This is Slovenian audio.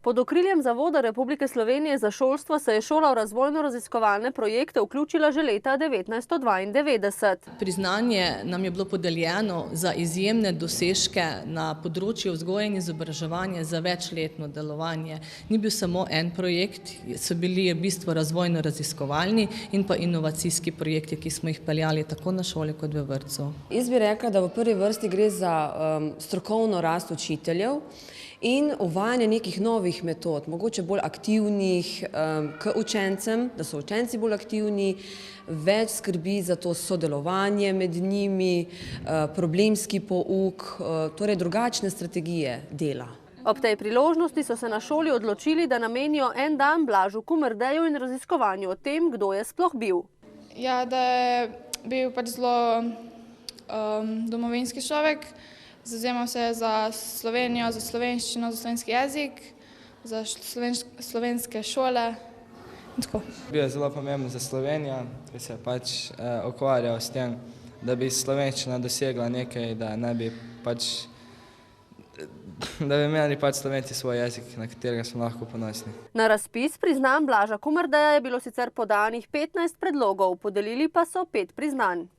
Pod okriljem Zavoda Republike Slovenije za šolstvo se je šola v razvojno-raziskovalne projekte vključila že leta 1992. Priznanje nam je bilo podeljeno za izjemne dosežke na področju vzgoje in izobraževanja za večletno delovanje. Ni bil samo en projekt, so bili v bistvu razvojno-raziskovalni in pa inovacijski projekti, ki smo jih peljali tako na šoli kot v vrtcu. Jaz bi rekla, da v prvi vrsti gre za strokovno rast učiteljev in uvajanje nekih novih metod, mogoče bolj aktivnih k učencem, da so učenci bolj aktivni, več skrbi za to sodelovanje med njimi, problemski pouk, torej drugačne strategije dela. Ob tej priložnosti so se na šoli odločili, da namenijo en dan Blažu Kumerdeju in raziskovanju o tem, kdo je sploh bil. Ja, da je bil pač zelo domovinski človek. Zavzemal se je za Slovenijo, za slovenščino, za slovenski jezik, za slovenske šole in tako. Bil je zelo pomemben za Slovenijo, ki se je pač ukvarjal s tem, da bi slovenščina dosegla nekaj, da bi imeli pač Slovenci svoj jezik, na katerega smo lahko ponosni. Na razpis priznanj Blaža Kumerdeja je bilo sicer podanih 15 predlogov, podelili pa so 5 priznanj.